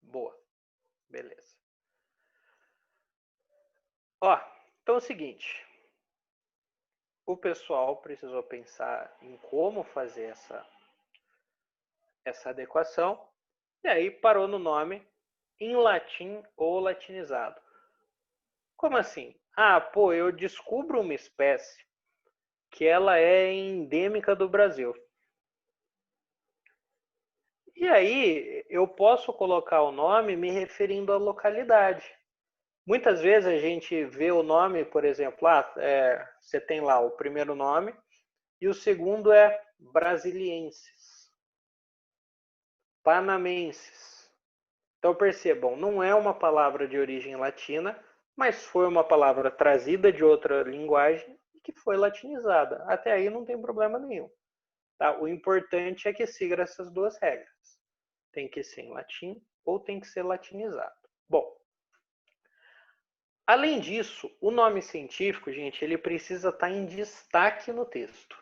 Boa. Beleza. Ó, então é o seguinte. O pessoal precisou pensar em como fazer essa adequação. E aí parou no nome em latim ou latinizado. Como assim? Ah, pô, eu descubro uma espécie que ela é endêmica do Brasil. E aí eu posso colocar o nome me referindo à localidade. Muitas vezes a gente vê o nome, por exemplo, você tem lá o primeiro nome e o segundo é brasilienses, panamenses. Então percebam, não é uma palavra de origem latina, mas foi uma palavra trazida de outra linguagem e que foi latinizada. Até aí não tem problema nenhum. Tá? O importante é que siga essas duas regras. Tem que ser em latim ou tem que ser latinizado. Bom, além disso, o nome científico, gente, ele precisa estar em destaque no texto.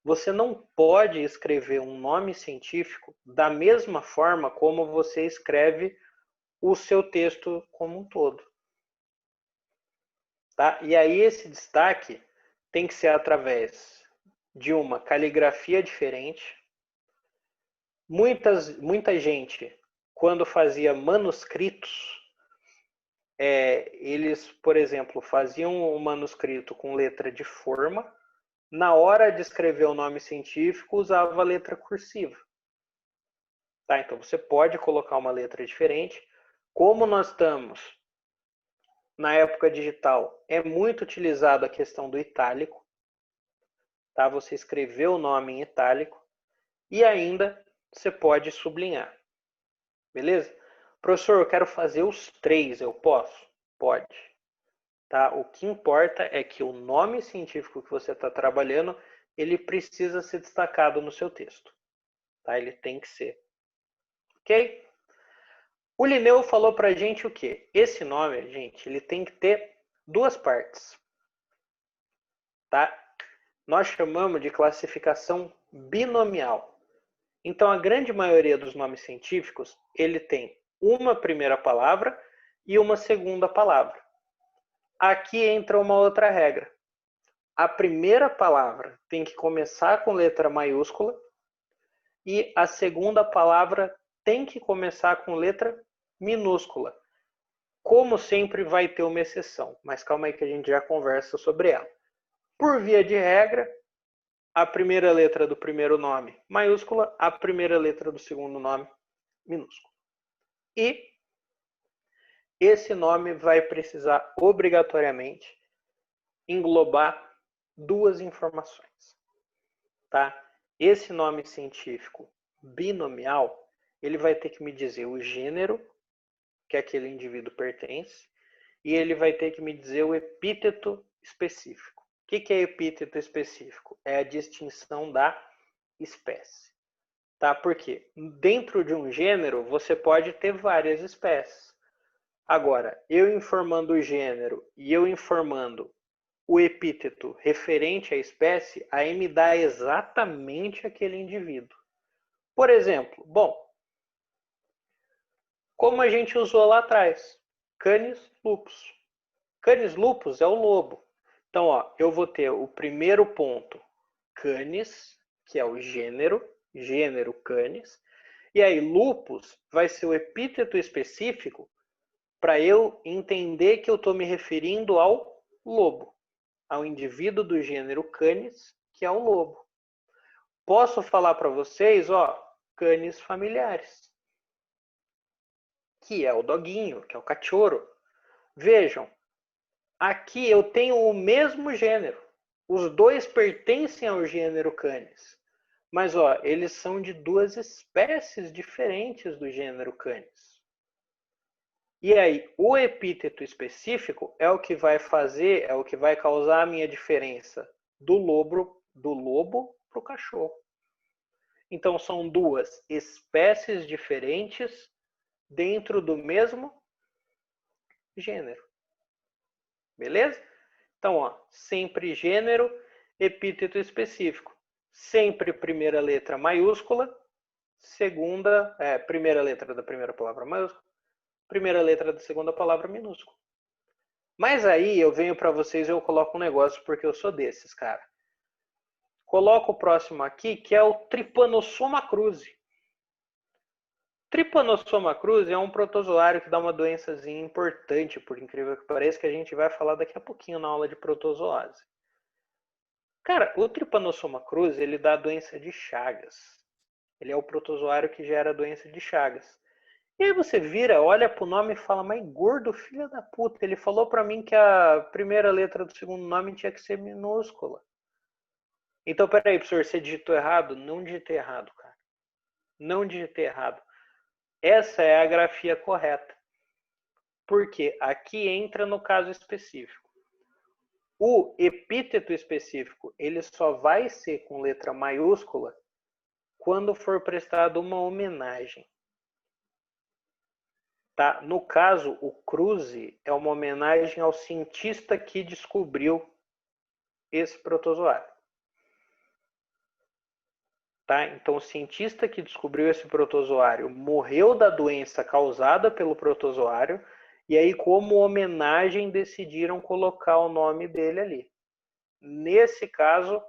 Você não pode escrever um nome científico da mesma forma como você escreve o seu texto como um todo. Tá? E aí esse destaque tem que ser através de uma caligrafia diferente. Muita gente, quando fazia manuscritos, eles, por exemplo, faziam um manuscrito com letra de forma. Na hora de escrever o nome científico, usava a letra cursiva. Tá? Então você pode colocar uma letra diferente. Como nós estamos na época digital, é muito utilizada a questão do itálico. Tá? Você escreveu o nome em itálico e ainda você pode sublinhar. Beleza? Professor, eu quero fazer os 3, eu posso? Pode. Tá? O que importa é que o nome científico que você está trabalhando, ele precisa ser destacado no seu texto. Tá? Ele tem que ser. Ok? O Linneu falou pra gente o quê? Esse nome, gente, ele tem que ter duas partes. Tá? Nós chamamos de classificação binomial. Então, a grande maioria dos nomes científicos, ele tem uma primeira palavra e uma segunda palavra. Aqui entra uma outra regra. A primeira palavra tem que começar com letra maiúscula e a segunda palavra tem que começar com letra minúscula. Como sempre vai ter uma exceção, mas calma aí que a gente já conversa sobre ela. Por via de regra, a primeira letra do primeiro nome maiúscula, a primeira letra do segundo nome minúscula. E esse nome vai precisar obrigatoriamente englobar duas informações. Tá? Esse nome científico binomial, ele vai ter que me dizer o gênero que aquele indivíduo pertence e ele vai ter que me dizer o epíteto específico. O que é epíteto específico? É a distinção da espécie. Tá? Porque dentro de um gênero você pode ter várias espécies. Agora, eu informando o gênero e eu informando o epíteto referente à espécie, aí me dá exatamente aquele indivíduo. Por exemplo, bom, como a gente usou lá atrás, Canis lupus. Canis lupus é o lobo. Então, ó, eu vou ter o primeiro ponto, Canis, que é o gênero Canis, e aí lupus vai ser o epíteto específico para eu entender que eu estou me referindo ao lobo, ao indivíduo do gênero Canis, que é o lobo. Posso falar para vocês, ó, Canis familiares, que é o doguinho, que é o cachorro. Vejam, aqui eu tenho o mesmo gênero. Os dois pertencem ao gênero Canis. Mas ó, eles são de duas espécies diferentes do gênero Canis. E aí, o epíteto específico é o que vai fazer, é o que vai causar a minha diferença do lobo para o cachorro. Então são duas espécies diferentes dentro do mesmo gênero. Beleza? Então, ó, sempre gênero, epíteto específico. Sempre primeira letra maiúscula, primeira letra da primeira palavra maiúscula, primeira letra da segunda palavra minúscula. Mas aí eu venho para vocês e eu coloco um negócio porque eu sou desses, cara. Coloco o próximo aqui, que é o Trypanosoma cruzi. Trypanosoma cruzi é um protozoário que dá uma doençazinha importante, por incrível que pareça, que a gente vai falar daqui a pouquinho na aula de protozoase. Cara, o Trypanosoma cruzi, ele dá a doença de Chagas. Ele é o protozoário que gera a doença de Chagas. E aí você vira, olha pro nome e fala, mas gordo, filho da puta, ele falou pra mim que a primeira letra do segundo nome tinha que ser minúscula. Então, peraí, professor, você digitou errado? Não digitei errado, cara. Não digitei errado. Essa é a grafia correta. Porque aqui entra no caso específico. O epíteto específico, ele só vai ser com letra maiúscula quando for prestada uma homenagem. Tá? No caso, o cruzi é uma homenagem ao cientista que descobriu esse protozoário. Tá? Então, o cientista que descobriu esse protozoário morreu da doença causada pelo protozoário, e aí, como homenagem, decidiram colocar o nome dele ali. Nesse caso,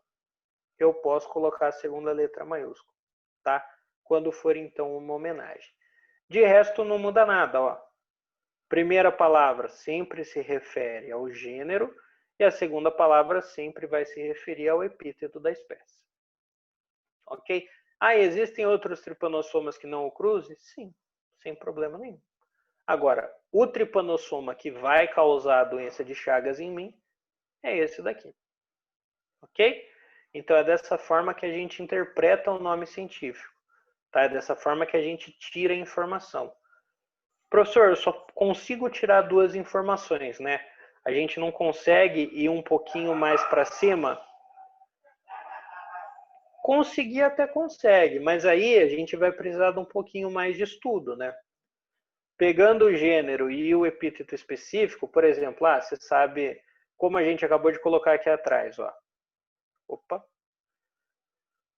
eu posso colocar a segunda letra maiúscula, tá? Quando for, então, uma homenagem. De resto, não muda nada, ó. Primeira palavra sempre se refere ao gênero, e a segunda palavra sempre vai se referir ao epíteto da espécie. Ok? Ah, existem outros tripanossomas que não o cruzi? Sim, sem problema nenhum. Agora, o tripanossoma que vai causar a doença de Chagas em mim é esse daqui. Ok? Então é dessa forma que a gente interpreta o nome científico. Tá? É dessa forma que a gente tira a informação. Professor, eu só consigo tirar duas informações, né? A gente não consegue ir um pouquinho mais para cima? Conseguir até consegue, mas aí a gente vai precisar de um pouquinho mais de estudo, né? Pegando o gênero e o epíteto específico, por exemplo, você sabe como a gente acabou de colocar aqui atrás, ó. Opa.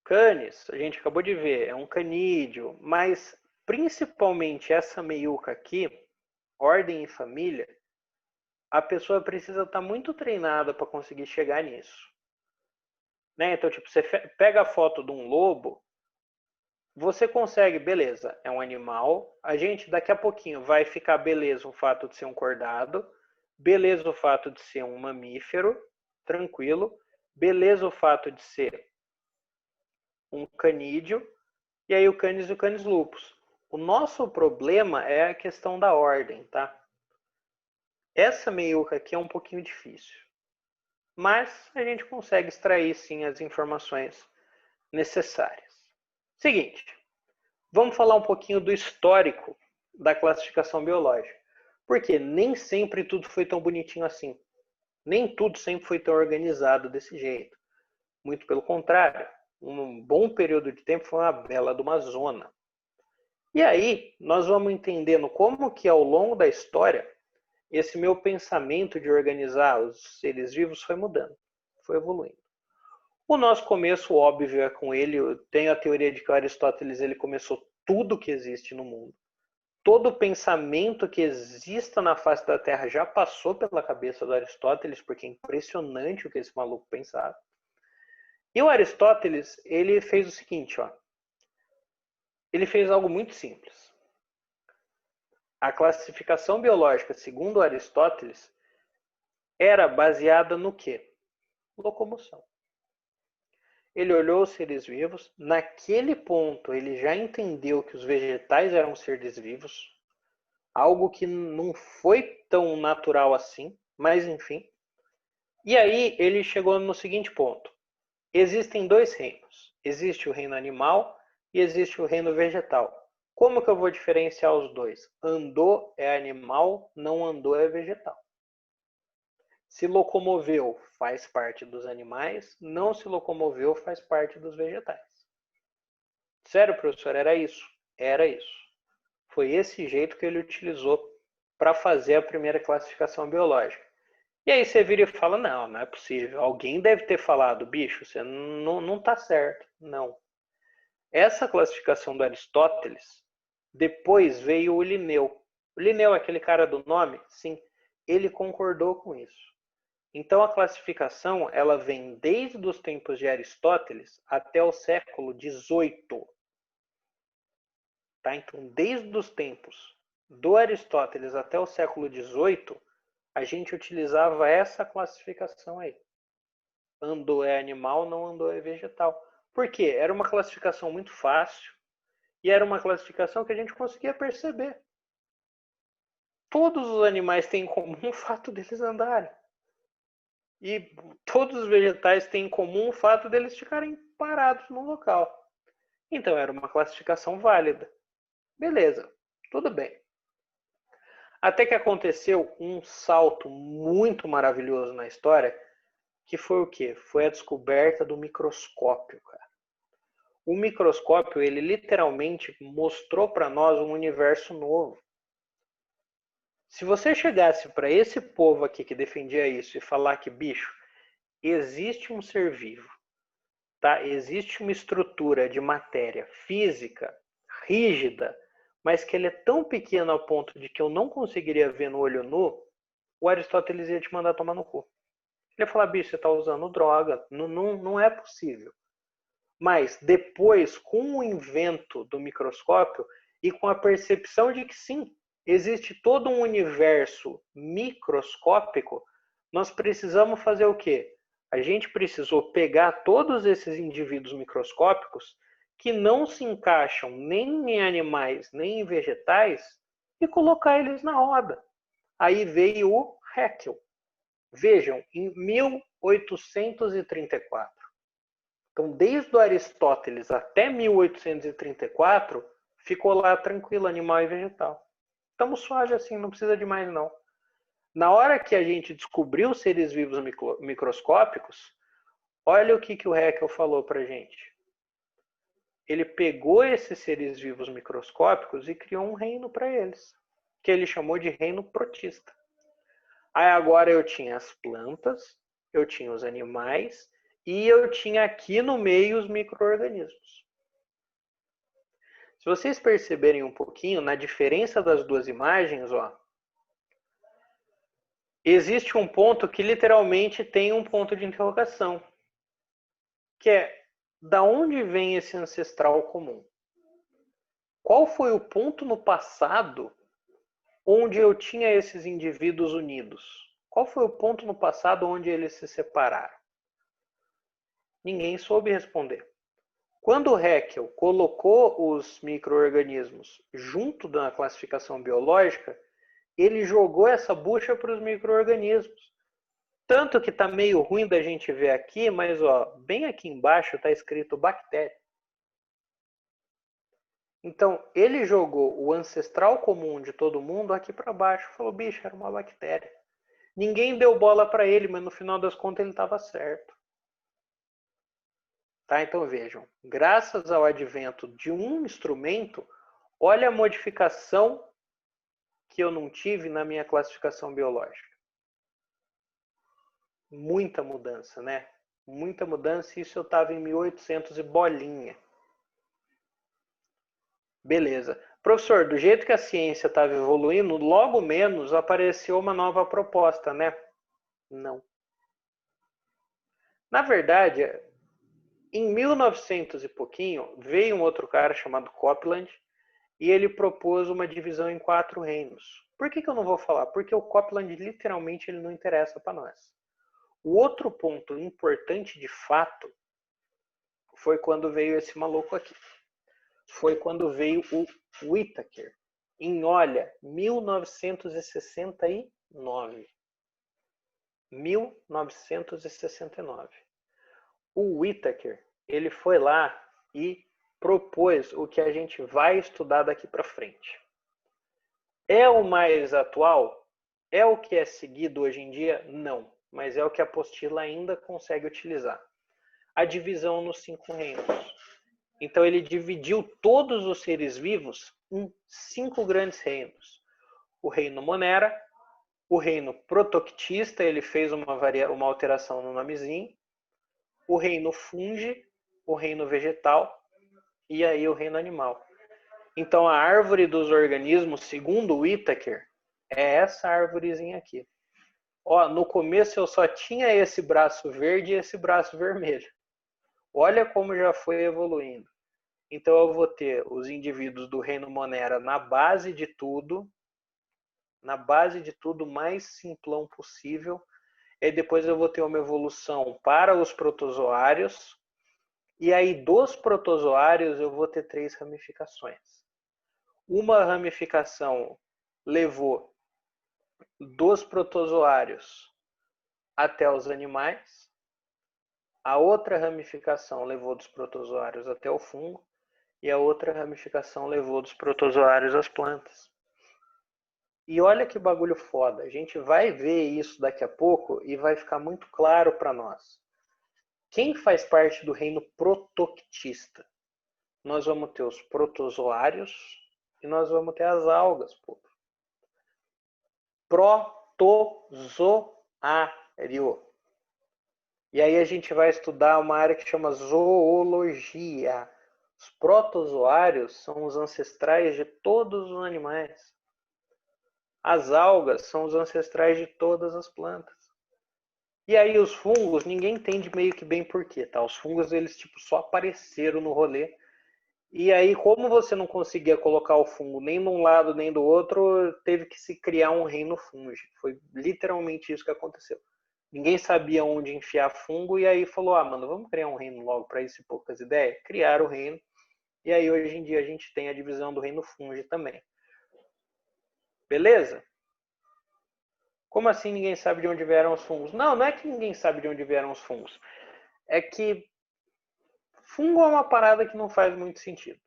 Canis, a gente acabou de ver, é um canídeo, mas principalmente essa meiuca aqui, ordem e família, a pessoa precisa estar muito treinada para conseguir chegar nisso. Né? Então, tipo, você pega a foto de um lobo, você consegue, beleza, é um animal. A gente daqui a pouquinho vai ficar beleza o fato de ser um cordado, beleza o fato de ser um mamífero, tranquilo, beleza o fato de ser um canídeo, e aí o Canis e o Canis lupus. O nosso problema é a questão da ordem, tá? Essa meiuca aqui é um pouquinho difícil, mas a gente consegue extrair sim as informações necessárias. Seguinte, vamos falar um pouquinho do histórico da classificação biológica. Porque nem sempre tudo foi tão bonitinho assim. Nem tudo sempre foi tão organizado desse jeito. Muito pelo contrário, um bom período de tempo foi uma bela de uma zona. E aí, nós vamos entendendo como que ao longo da história, esse meu pensamento de organizar os seres vivos foi mudando, foi evoluindo. O nosso começo, óbvio, é com ele. Eu tenho a teoria de que o Aristóteles ele começou tudo que existe no mundo. Todo pensamento que exista na face da Terra já passou pela cabeça do Aristóteles, porque é impressionante o que esse maluco pensava. E o Aristóteles, ele fez o seguinte, ó. Ele fez algo muito simples. A classificação biológica, segundo Aristóteles, era baseada no quê? Locomoção. Ele olhou os seres vivos, naquele ponto ele já entendeu que os vegetais eram seres vivos, algo que não foi tão natural assim, mas enfim. E aí ele chegou no seguinte ponto. Existem dois reinos. Existe o reino animal e existe o reino vegetal. Como que eu vou diferenciar os dois? Andou é animal, não andou é vegetal. Se locomoveu faz parte dos animais, não se locomoveu faz parte dos vegetais. Sério, professor, era isso? Era isso. Foi esse jeito que ele utilizou para fazer a primeira classificação biológica. E aí você vira e fala, não, não é possível. Alguém deve ter falado, bicho, você não está certo. Não. Essa classificação do Aristóteles, depois veio o Linneu. O Linneu, aquele cara do nome, sim, ele concordou com isso. Então a classificação ela vem desde os tempos de Aristóteles até o século XVIII. Tá? Então, desde os tempos do Aristóteles até o século XVIII, a gente utilizava essa classificação aí. Andou é animal, não andou é vegetal. Por quê? Era uma classificação muito fácil e era uma classificação que a gente conseguia perceber. Todos os animais têm em comum o fato deles andarem. E todos os vegetais têm em comum o fato deles ficarem parados no local. Então era uma classificação válida. Beleza, tudo bem. Até que aconteceu um salto muito maravilhoso na história, que foi o quê? Foi a descoberta do microscópio, cara. O microscópio, ele literalmente mostrou para nós um universo novo. Se você chegasse para esse povo aqui que defendia isso e falar que, bicho, existe um ser vivo, tá? Existe uma estrutura de matéria física, rígida, mas que ele é tão pequeno ao ponto de que eu não conseguiria ver no olho nu, o Aristóteles ia te mandar tomar no cu. Ele ia falar, bicho, você está usando droga, não é possível. Mas depois, com o invento do microscópio e com a percepção de que sim, existe todo um universo microscópico, nós precisamos fazer o quê? A gente precisou pegar todos esses indivíduos microscópicos que não se encaixam nem em animais nem em vegetais e colocar eles na roda. Aí veio o Haeckel. Vejam, em 1834. Então, desde o Aristóteles até 1834, ficou lá tranquilo, animal e vegetal. Estamos suave assim, não precisa de mais não. Na hora que a gente descobriu os seres vivos microscópicos, olha o que o Haeckel falou para a gente. Ele pegou esses seres vivos microscópicos e criou um reino para eles, que ele chamou de reino protista. Aí agora eu tinha as plantas, eu tinha os animais e eu tinha aqui no meio os micro-organismos. Se vocês perceberem um pouquinho na diferença das duas imagens, ó, existe um ponto que literalmente tem um ponto de interrogação, que é, da onde vem esse ancestral comum? Qual foi o ponto no passado onde eu tinha esses indivíduos unidos? Qual foi o ponto no passado onde eles se separaram? Ninguém soube responder. Quando o Haeckel colocou os micro-organismos junto da classificação biológica, ele jogou essa bucha para os micro-organismos. Tanto que está meio ruim da gente ver aqui, mas ó, bem aqui embaixo está escrito bactéria. Então, ele jogou o ancestral comum de todo mundo aqui para baixo. Falou, bicho, era uma bactéria. Ninguém deu bola para ele, mas no final das contas ele estava certo. Tá? Então vejam, graças ao advento de um instrumento, olha a modificação que eu não tive na minha classificação biológica. Muita mudança, né? Muita mudança, e isso eu estava em 1800 e bolinha. Beleza. Professor, do jeito que a ciência estava evoluindo, logo menos apareceu uma nova proposta, né? Não. Na verdade, em 1900 e pouquinho, veio um outro cara chamado Copland e ele propôs uma divisão em 4 reinos. Por que eu não vou falar? Porque o Copland, literalmente, ele não interessa para nós. O outro ponto importante, de fato, foi quando veio esse maluco aqui. Foi quando veio o Whittaker, em, olha, 1969. 1969. O Whittaker, ele foi lá e propôs o que a gente vai estudar daqui para frente. É o mais atual? É o que é seguido hoje em dia? Não, mas é o que a apostila ainda consegue utilizar. A divisão nos 5 reinos. Então ele dividiu todos os seres vivos em 5 grandes reinos. O reino Monera, o reino Protoctista, ele fez uma alteração no nomezinho, o reino Fungi, o reino Vegetal e aí o reino animal. Então a árvore dos organismos, segundo o Whittaker, é essa árvorezinha aqui. Ó, no começo eu só tinha esse braço verde e esse braço vermelho. Olha como já foi evoluindo. Então eu vou ter os indivíduos do reino Monera na base de tudo mais simplão possível. E depois eu vou ter uma evolução para os protozoários. E aí dos protozoários eu vou ter 3 ramificações. Uma ramificação levou dos protozoários até os animais. A outra ramificação levou dos protozoários até o fungo. E a outra ramificação levou dos protozoários às plantas. E olha que bagulho foda. A gente vai ver isso daqui a pouco e vai ficar muito claro para nós. Quem faz parte do reino protoctista? Nós vamos ter os protozoários e nós vamos ter as algas, pô. Protozoário. E aí a gente vai estudar uma área que chama zoologia. Os protozoários são os ancestrais de todos os animais. As algas são os ancestrais de todas as plantas. E aí os fungos, ninguém entende meio que bem por quê, tá? Os fungos, eles tipo só apareceram no rolê. E aí, como você não conseguia colocar o fungo nem de um lado nem do outro, teve que se criar um reino fúngico. Foi literalmente isso que aconteceu. Ninguém sabia onde enfiar fungo e aí falou, mano, vamos criar um reino logo para isso e poucas ideias. Criaram o reino. E aí hoje em dia a gente tem a divisão do reino fungi também. Beleza? Como assim ninguém sabe de onde vieram os fungos? Não é que ninguém sabe de onde vieram os fungos. É que fungo é uma parada que não faz muito sentido.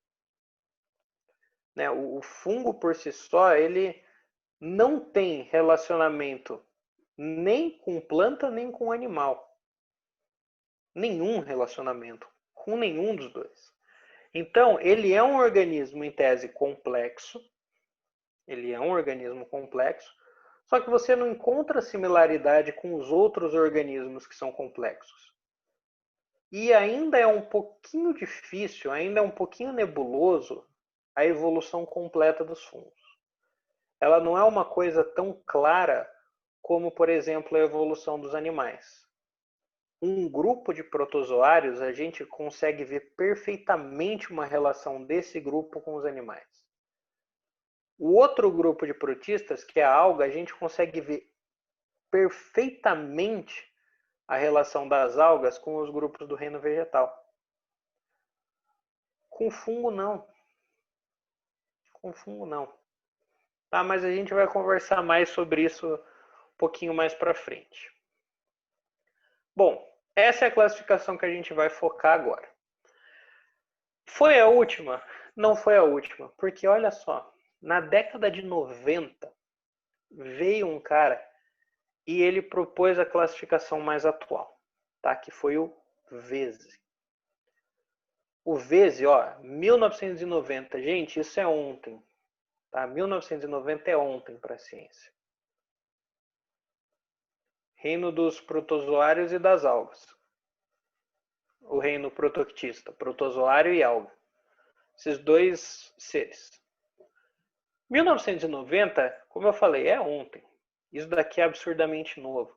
Né? O fungo por si só, ele não tem relacionamento nem com planta, nem com animal. Nenhum relacionamento com nenhum dos dois. Então, ele é um organismo em tese complexo. Ele é um organismo complexo. Só que você não encontra similaridade com os outros organismos que são complexos. E ainda é um pouquinho difícil, ainda é um pouquinho nebuloso a evolução completa dos fungos. Ela não é uma coisa tão clara como, por exemplo, a evolução dos animais. Um grupo de protozoários, a gente consegue ver perfeitamente uma relação desse grupo com os animais. O outro grupo de protistas, que é a alga, a gente consegue ver perfeitamente a relação das algas com os grupos do reino vegetal. Com fungo, não. Com fungo, não. Tá, mas a gente vai conversar mais sobre isso um pouquinho mais para frente. Bom, essa é a classificação que a gente vai focar agora. Foi a última? Não foi a última, porque olha só, na década de 90 veio um cara e ele propôs a classificação mais atual, tá? Que foi o Veze. O Veze, 1990, gente, isso é ontem, tá? 1990 é ontem para a ciência. Reino dos protozoários e das algas. O reino protoctista, protozoário e alga. Esses dois seres. 1990, como eu falei, é ontem. Isso daqui é absurdamente novo.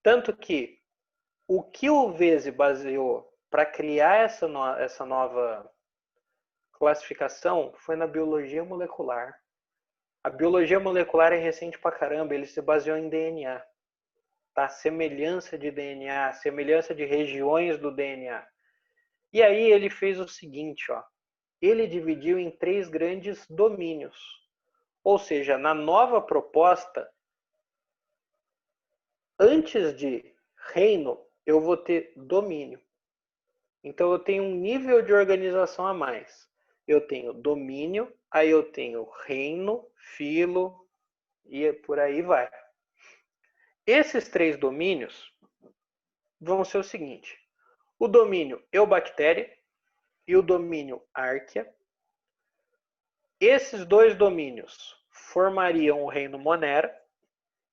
Tanto que o que o Veze baseou para criar essa nova classificação foi na biologia molecular. A biologia molecular é recente pra caramba, ele se baseou em DNA. Tá? Semelhança de DNA, semelhança de regiões do DNA. E aí ele fez o seguinte, ele dividiu em 3 grandes domínios. Ou seja, na nova proposta, antes de reino, eu vou ter domínio. Então eu tenho um nível de organização a mais. Eu tenho domínio, aí eu tenho reino, filo e por aí vai. Esses 3 domínios vão ser o seguinte: o domínio Eubactéria e o domínio Archaea. Esses 2 domínios formariam o reino Monera.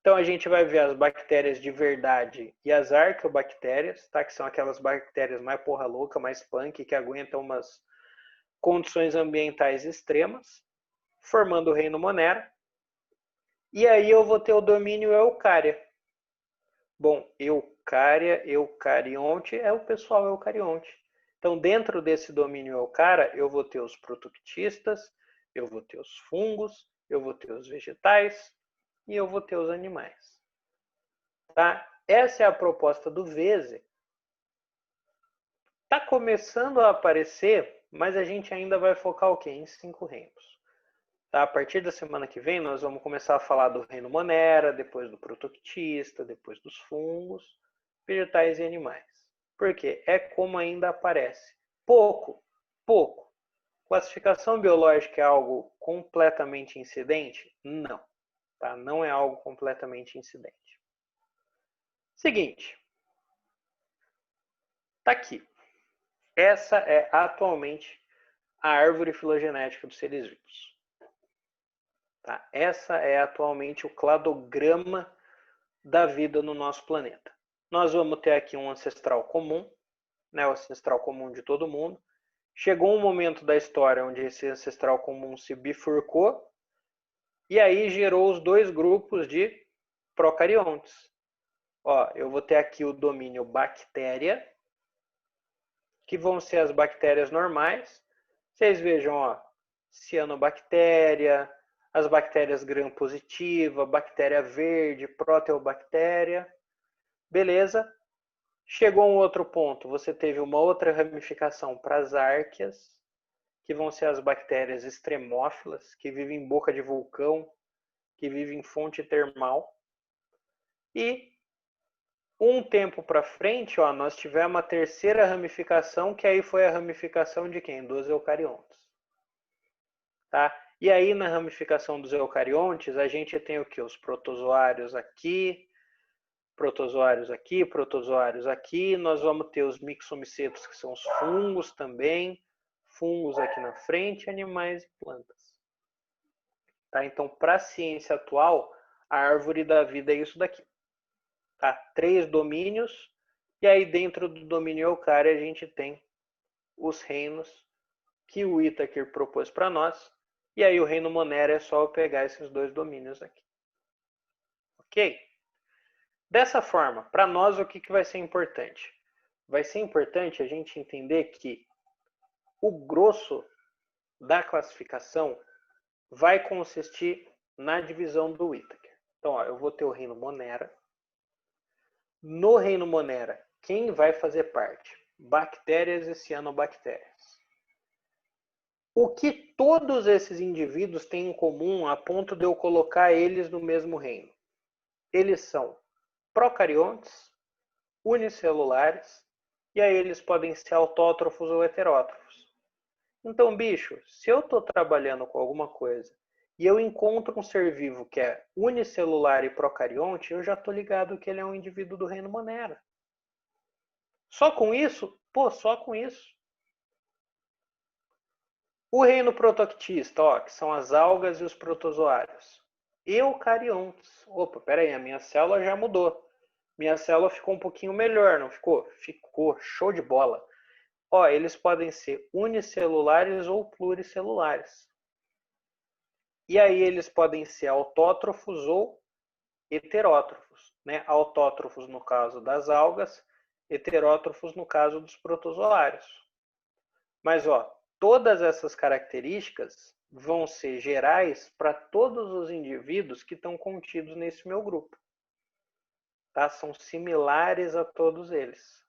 Então a gente vai ver as bactérias de verdade e as arqueobactérias, tá? Que são aquelas bactérias mais porra louca, mais punk, que aguentam condições ambientais extremas, formando o reino Monera. E aí eu vou ter o domínio Eucária. Bom, Eucária, eucarionte é o pessoal eucarionte. Então, dentro desse domínio Eucara, eu vou ter os protoquitistas, eu vou ter os fungos, eu vou ter os vegetais e eu vou ter os animais. Tá? Essa é a proposta do Vese. Está começando a aparecer, mas a gente ainda vai focar o quê? Em 5 reinos. Tá? A partir da semana que vem, nós vamos começar a falar do reino Monera, depois do protoquitista, depois dos fungos, vegetais e animais. Por quê? É como ainda aparece. Pouco. Classificação biológica é algo completamente incidente? Não. Tá? Não é algo completamente incidente. Seguinte. Tá aqui. Essa é atualmente a árvore filogenética dos seres vivos. Tá? Essa é atualmente o cladograma da vida no nosso planeta. Nós vamos ter aqui um ancestral comum, né, o ancestral comum de todo mundo. Chegou um momento da história onde esse ancestral comum se bifurcou e aí gerou os 2 grupos de procariontes. Ó, eu vou ter aqui o domínio bactéria, que vão ser as bactérias normais. Vocês vejam, ó, cianobactéria, as bactérias gram-positiva, bactéria verde, proteobactéria. Beleza? Chegou um outro ponto, você teve uma outra ramificação para as árqueas, que vão ser as bactérias extremófilas, que vivem em boca de vulcão, que vivem em fonte termal. E um tempo para frente, ó, nós tivemos uma terceira ramificação, que aí foi a ramificação de quem? Dos eucariontes. Tá? E aí na ramificação dos eucariontes, a gente tem o que? Os protozoários aqui, protozoários aqui, protozoários aqui. Nós vamos ter os mixomicetos, que são os fungos também. Fungos aqui na frente, animais e plantas. Tá? Então, para a ciência atual, a árvore da vida é isso daqui. Tá? 3 domínios. E aí dentro do domínio Eucária a gente tem os reinos que o Whittaker propôs para nós. E aí o reino Monera é só eu pegar esses 2 domínios aqui. Ok? Dessa forma, para nós o que vai ser importante? Vai ser importante a gente entender que o grosso da classificação vai consistir na divisão do Whittaker. Então, ó, eu vou ter o reino Monera. No reino Monera, quem vai fazer parte? Bactérias e cianobactérias. O que todos esses indivíduos têm em comum a ponto de eu colocar eles no mesmo reino? Eles são procariontes, unicelulares, e aí eles podem ser autótrofos ou heterótrofos. Então, bicho, se eu estou trabalhando com alguma coisa e eu encontro um ser vivo que é unicelular e procarionte, eu já estou ligado que ele é um indivíduo do reino Monera. Só com isso? Pô, só com isso. O reino protoquitista, ó, que são as algas e os protozoários. Eucariontes. Opa, peraí, a minha célula já mudou. Minha célula ficou um pouquinho melhor, não ficou? Ficou, show de bola. Ó, eles podem ser unicelulares ou pluricelulares. E aí eles podem ser autótrofos ou heterótrofos, né? Autótrofos no caso das algas, heterótrofos no caso dos protozoários. Mas, ó, todas essas características vão ser gerais para todos os indivíduos que estão contidos nesse meu grupo. Tá? São similares a todos eles.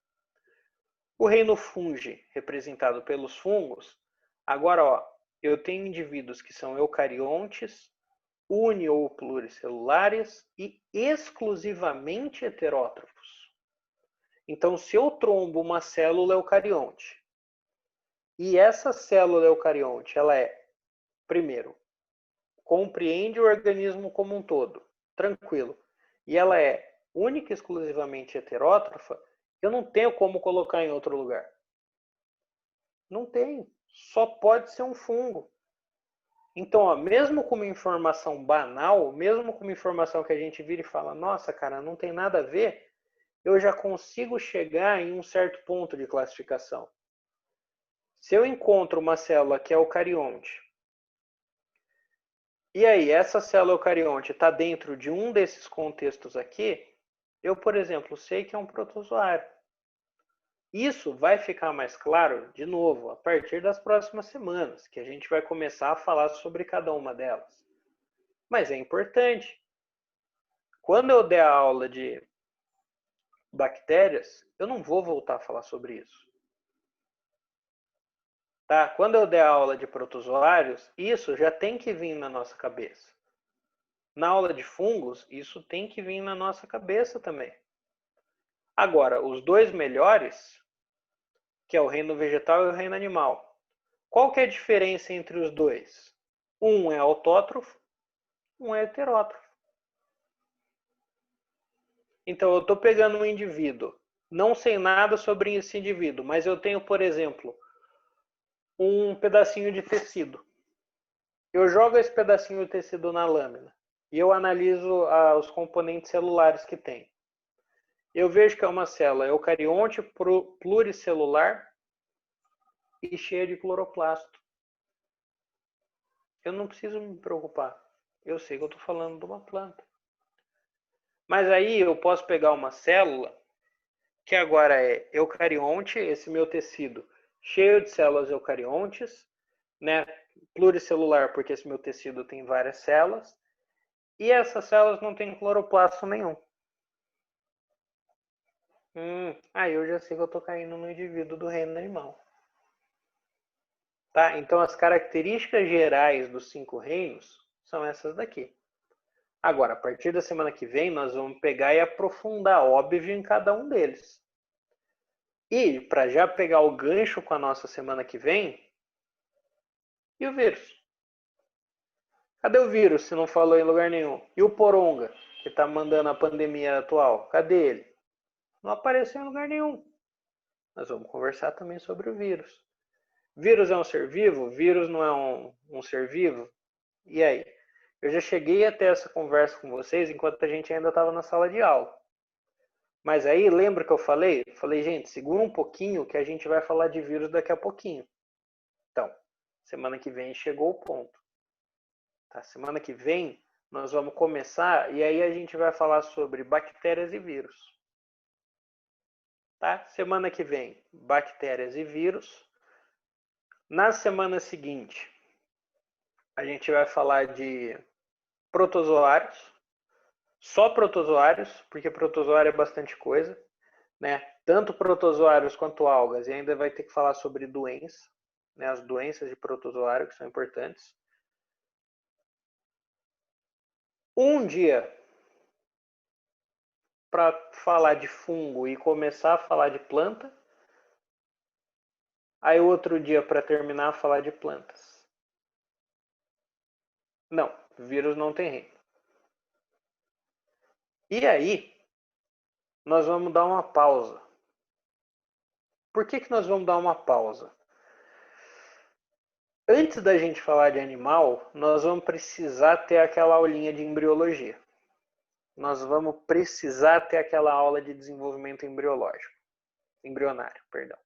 O reino fungi, representado pelos fungos, agora, ó, eu tenho indivíduos que são eucariontes, uni ou pluricelulares e exclusivamente heterótrofos. Então, se eu trombo uma célula eucarionte e essa célula eucarionte, ela é, primeiro, compreende o organismo como um todo, tranquilo, e ela é única e exclusivamente heterótrofa, eu não tenho como colocar em outro lugar. Não tem. Só pode ser um fungo. Então, ó, mesmo com uma informação banal, mesmo com uma informação que a gente vira e fala, nossa, cara, não tem nada a ver, eu já consigo chegar em um certo ponto de classificação. Se eu encontro uma célula que é eucarionte, e aí essa célula eucarionte está dentro de um desses contextos aqui, eu, por exemplo, sei que é um protozoário. Isso vai ficar mais claro, de novo, a partir das próximas semanas, que a gente vai começar a falar sobre cada uma delas. Mas é importante. Quando eu der a aula de bactérias, eu não vou voltar a falar sobre isso. Tá? Quando eu der a aula de protozoários, isso já tem que vir na nossa cabeça. Na aula de fungos, isso tem que vir na nossa cabeça também. Agora, os dois melhores, que é o reino vegetal e o reino animal. Qual que é a diferença entre os dois? Um é autótrofo, um é heterótrofo. Então, eu estou pegando um indivíduo, não sei nada sobre esse indivíduo, mas eu tenho, por exemplo, um pedacinho de tecido. Eu jogo esse pedacinho de tecido na lâmina e eu analiso os componentes celulares que tem. Eu vejo que é uma célula eucarionte pluricelular e cheia de cloroplasto. Eu não preciso me preocupar. Eu sei que eu estou falando de uma planta. Mas aí eu posso pegar uma célula que agora é eucarionte, esse meu tecido cheio de células eucariontes, né? Pluricelular, porque esse meu tecido tem várias células, e essas células não têm cloroplasto nenhum. Aí eu já sei que eu estou caindo no indivíduo do reino animal. Tá? Então as características gerais dos 5 reinos são essas daqui. Agora, a partir da semana que vem, nós vamos pegar e aprofundar, óbvio, em cada um deles. E, para já pegar o gancho com a nossa semana que vem, e o vírus? Cadê o vírus, se não falou em lugar nenhum? E o poronga, que está mandando a pandemia atual? Cadê ele? Não apareceu em lugar nenhum. Nós vamos conversar também sobre o vírus. Vírus é um ser vivo? Vírus não é um ser vivo? E aí? Eu já cheguei a ter essa conversa com vocês enquanto a gente ainda estava na sala de aula. Mas aí, lembra que eu falei? Falei, gente, segura um pouquinho que a gente vai falar de vírus daqui a pouquinho. Então, semana que vem chegou o ponto. Tá? Semana que vem nós vamos começar e aí a gente vai falar sobre bactérias e vírus. Tá? Semana que vem, bactérias e vírus. Na semana seguinte, a gente vai falar de protozoários. Só protozoários, porque protozoário é bastante coisa, né? Tanto protozoários quanto algas, e ainda vai ter que falar sobre doença, né? As doenças de protozoário que são importantes. Um dia para falar de fungo e começar a falar de planta, aí outro dia para terminar a falar de plantas. Não, vírus não tem reino. E aí, nós vamos dar uma pausa. Por que nós vamos dar uma pausa? Antes da gente falar de animal, nós vamos precisar ter aquela aulinha de embriologia. Nós vamos precisar ter aquela aula de desenvolvimento embrionário, perdão.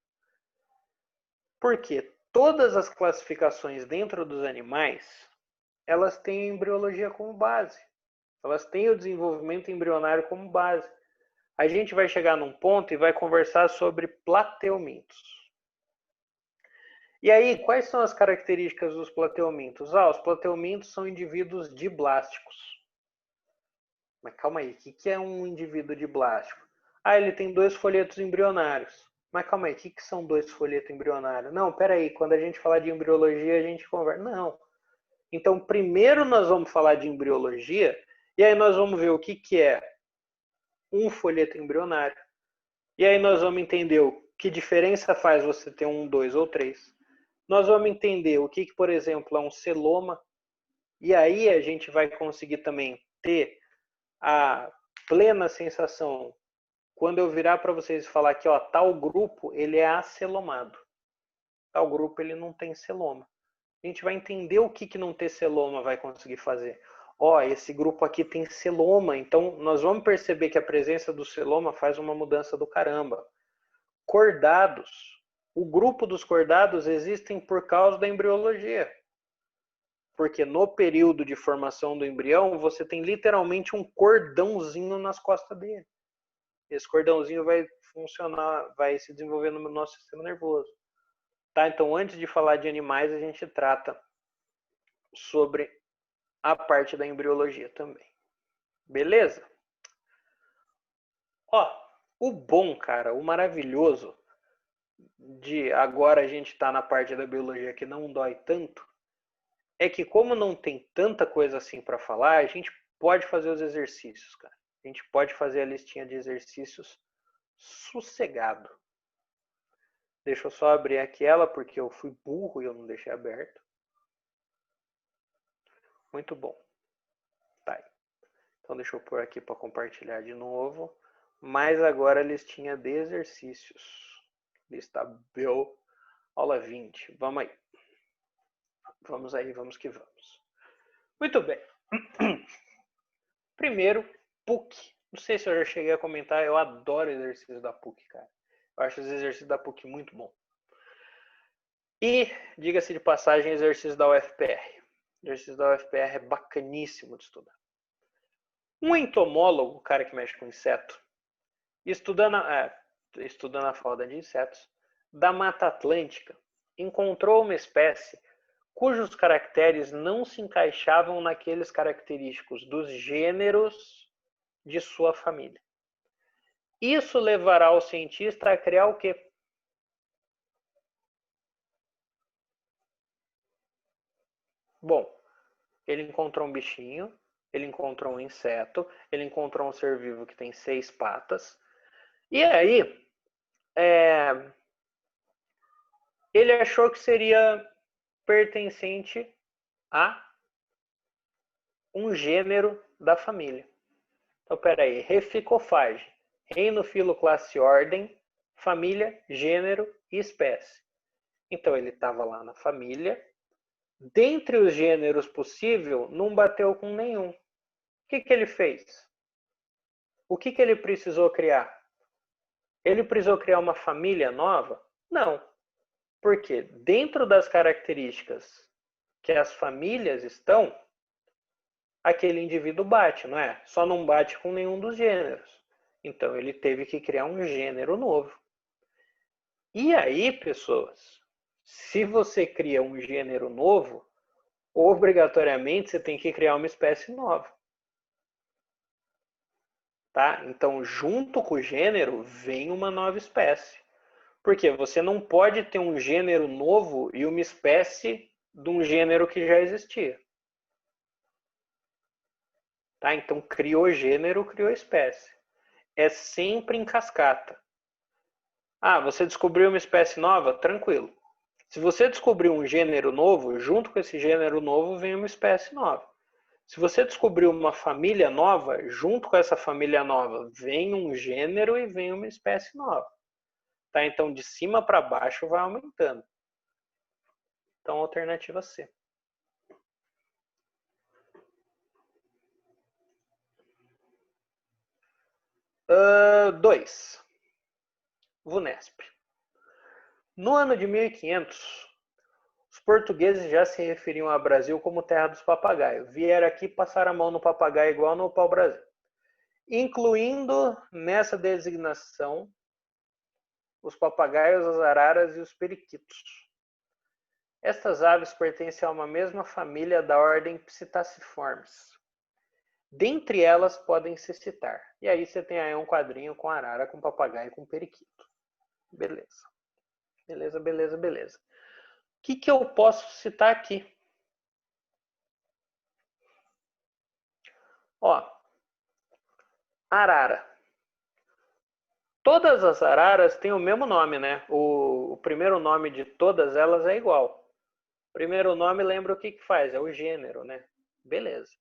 Porque todas as classificações dentro dos animais, elas têm a embriologia como base. Elas têm o desenvolvimento embrionário como base. A gente vai chegar num ponto e vai conversar sobre plateumintos. E aí, quais são as características dos plateumintos? Os plateumintos são indivíduos diblásticos. Mas calma aí, o que é um indivíduo diblástico? Ele tem 2 folhetos embrionários. Mas calma aí, o que são 2 folhetos embrionários? Não, peraí, quando a gente falar de embriologia, a gente conversa. Não. Então, primeiro nós vamos falar de embriologia, e aí nós vamos ver o que é um folheto embrionário. E aí nós vamos entender que diferença faz você ter 1, 2 ou 3. Nós vamos entender o que, por exemplo, é um celoma. E aí a gente vai conseguir também ter a plena sensação quando eu virar para vocês e falar que tal grupo ele é acelomado. Tal grupo ele não tem celoma. A gente vai entender o que não ter celoma vai conseguir fazer. Esse grupo aqui tem celoma, então nós vamos perceber que a presença do celoma faz uma mudança do caramba. Cordados. O grupo dos cordados existem por causa da embriologia. Porque no período de formação do embrião, você tem literalmente um cordãozinho nas costas dele. Esse cordãozinho vai funcionar, vai se desenvolver no nosso sistema nervoso. Tá? Então, antes de falar de animais, a gente trata sobre a parte da embriologia também. Beleza? Ó, o bom, cara, o maravilhoso de agora a gente tá na parte da biologia que não dói tanto, é que como não tem tanta coisa assim para falar, a gente pode fazer os exercícios, cara. A gente pode fazer a listinha de exercícios sossegado. Deixa eu só abrir aquela, porque eu fui burro e eu não deixei aberto. Muito bom. Tá aí. Então deixa eu pôr aqui para compartilhar de novo. Mas agora a listinha de exercícios. Lista Bill, aula 20. Vamos aí. Vamos aí, vamos que vamos. Muito bem. Primeiro, PUC. Não sei se eu já cheguei a comentar, eu adoro exercícios da PUC, cara. Eu acho os exercícios da PUC muito bom. E, diga-se de passagem, exercício da UFPR. O exercício da UFPR é bacaníssimo de estudar. Um entomólogo, o cara que mexe com inseto, estudando a fauna de insetos, da Mata Atlântica, encontrou uma espécie cujos caracteres não se encaixavam naqueles característicos dos gêneros de sua família. Isso levará o cientista a criar o quê? Bom, ele encontrou um bichinho, ele encontrou um inseto, ele encontrou um ser vivo que tem 6 patas, e aí ele achou que seria pertencente a um gênero da família. Então, peraí, reficofage, reino, filo, classe, ordem, família, gênero e espécie. Então, ele estava lá na família. Dentre os gêneros possíveis, não bateu com nenhum. O que ele fez? O que ele precisou criar? Ele precisou criar uma família nova? Não. Porque dentro das características que as famílias estão, aquele indivíduo bate, não é? Só não bate com nenhum dos gêneros. Então ele teve que criar um gênero novo. E aí, pessoas, se você cria um gênero novo, obrigatoriamente você tem que criar uma espécie nova. Tá? Então, junto com o gênero, vem uma nova espécie. Porque você não pode ter um gênero novo e uma espécie de um gênero que já existia. Tá? Então, criou gênero, criou espécie. É sempre em cascata. Ah, você descobriu uma espécie nova? Tranquilo. Se você descobriu um gênero novo, junto com esse gênero novo vem uma espécie nova. Se você descobriu uma família nova, junto com essa família nova vem um gênero e vem uma espécie nova. Tá? Então, de cima para baixo vai aumentando. Então, alternativa C. Dois. VUNESP. No ano de 1500, os portugueses já se referiam ao Brasil como terra dos papagaios. Vieram aqui passar a mão no papagaio igual no pau-brasil. Incluindo nessa designação os papagaios, as araras e os periquitos. Estas aves pertencem a uma mesma família da ordem Psittaciformes. Dentre elas podem se citar. E aí você tem aí um quadrinho com arara, com papagaio e com periquito. Beleza. Beleza, beleza, beleza. O que eu posso citar aqui? Ó, arara. Todas as araras têm o mesmo nome, né? O primeiro nome de todas elas é igual. O primeiro nome lembra o que faz? É o gênero, né? Beleza.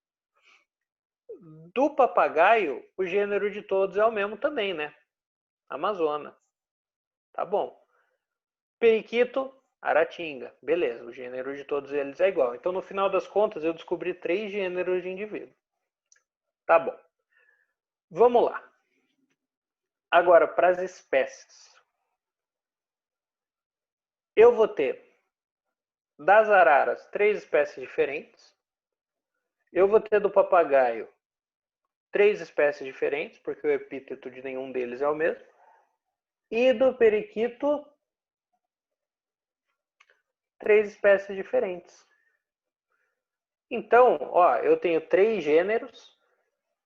Do papagaio, o gênero de todos é o mesmo também, né? Amazona. Tá bom. Periquito, aratinga. Beleza, o gênero de todos eles é igual. Então, no final das contas, eu descobri 3 gêneros de indivíduo. Tá bom. Vamos lá. Agora, para as espécies. eu vou ter das araras 3 espécies diferentes. Eu vou ter do papagaio 3 espécies diferentes, porque o epíteto de nenhum deles é o mesmo. E do periquito, 3 espécies diferentes. Então, ó, eu tenho 3 gêneros.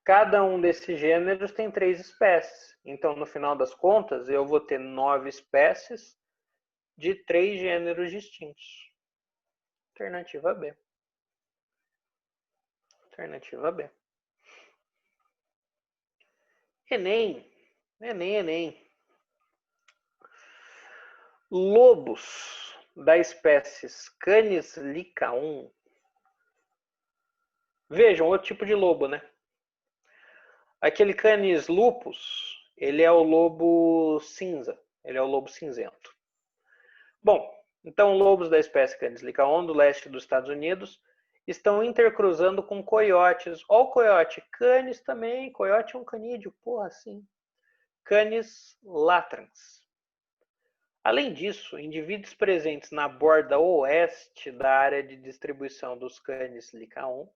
Cada um desses gêneros tem 3 espécies. Então, no final das contas, eu vou ter 9 espécies de 3 gêneros distintos. Alternativa B. Alternativa B. Enem. Enem. Lobos da espécie Canis lycaon. Vejam, outro tipo de lobo, né? Aquele Canis lupus, ele é o lobo cinza. Ele é o lobo cinzento. Bom, então lobos da espécie Canis lycaon do leste dos Estados Unidos estão intercruzando com coiotes. Olha o coiote. Canis também. Coiote é um canídeo. Porra, sim. Canis latrans. Além disso, indivíduos presentes na borda oeste da área de distribuição dos Canis lycaon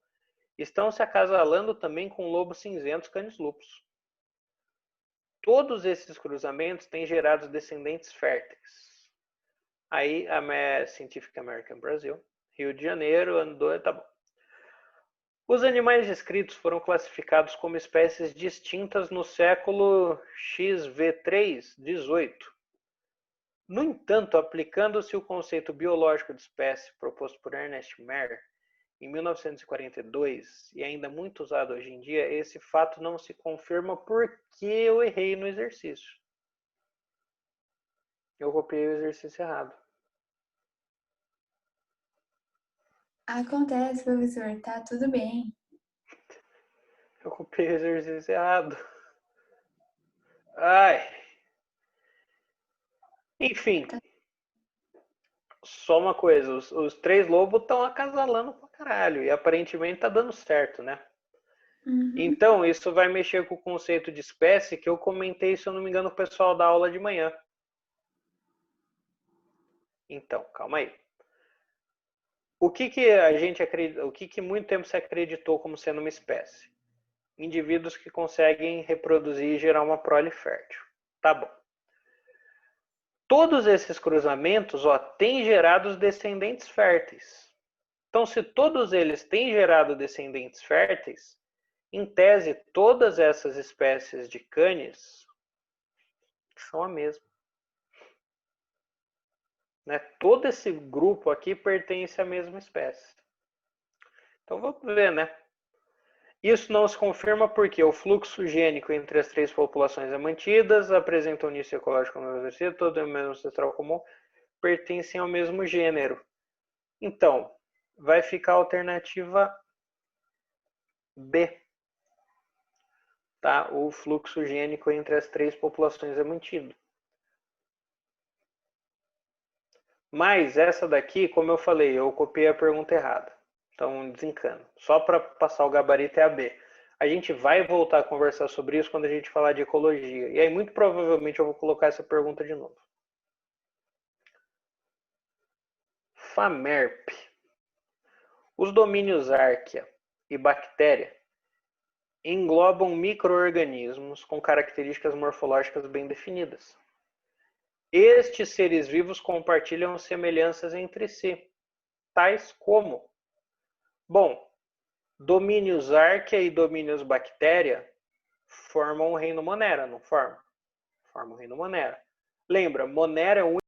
estão se acasalando também com lobos cinzentos Canis lupus. Todos esses cruzamentos têm gerado descendentes férteis. Aí, a Scientific American Brasil, Rio de Janeiro, ano 2, tá bom. Os animais descritos foram classificados como espécies distintas no século XV3-18. No entanto, aplicando-se o conceito biológico de espécie proposto por Ernest Mayr em 1942 e ainda muito usado hoje em dia, esse fato não se confirma porque eu errei no exercício. Eu copiei o exercício errado. Acontece, professor, tá tudo bem. Eu copiei o exercício errado. Ai. Enfim. Só uma coisa, os 3 lobos estão acasalando pra caralho. E aparentemente tá dando certo, né? Uhum. Então, isso vai mexer com o conceito de espécie que eu comentei, se eu não me engano, o pessoal da aula de manhã. Então, calma aí. O que a gente acredita, o que muito tempo se acreditou como sendo uma espécie? Indivíduos que conseguem reproduzir e gerar uma prole fértil. Tá bom. Todos esses cruzamentos, ó, têm gerado os descendentes férteis. Então, se todos eles têm gerado descendentes férteis, em tese, todas essas espécies de canis são a mesma. Né? Todo esse grupo aqui pertence à mesma espécie. Então, vamos ver, né? Isso não se confirma porque o fluxo gênico entre as 3 populações é mantidas, apresentam início ecológico no mesmo todo o mesmo ancestral comum, pertencem ao mesmo gênero. Então, vai ficar a alternativa B. Tá? O fluxo gênico entre as 3 populações é mantido. Mas essa daqui, como eu falei, eu copiei a pergunta errada. Então, desencana. Só para passar o gabarito é a B. A gente vai voltar a conversar sobre isso quando a gente falar de ecologia. E aí, muito provavelmente, eu vou colocar essa pergunta de novo. FAMERP. Os domínios Archaea e Bactéria englobam micro-organismos com características morfológicas bem definidas. Estes seres vivos compartilham semelhanças entre si, tais como: bom, domínios Archaea e domínios Bactéria formam o reino Monera, não formam? Formam o reino Monera. Lembra, Monera é o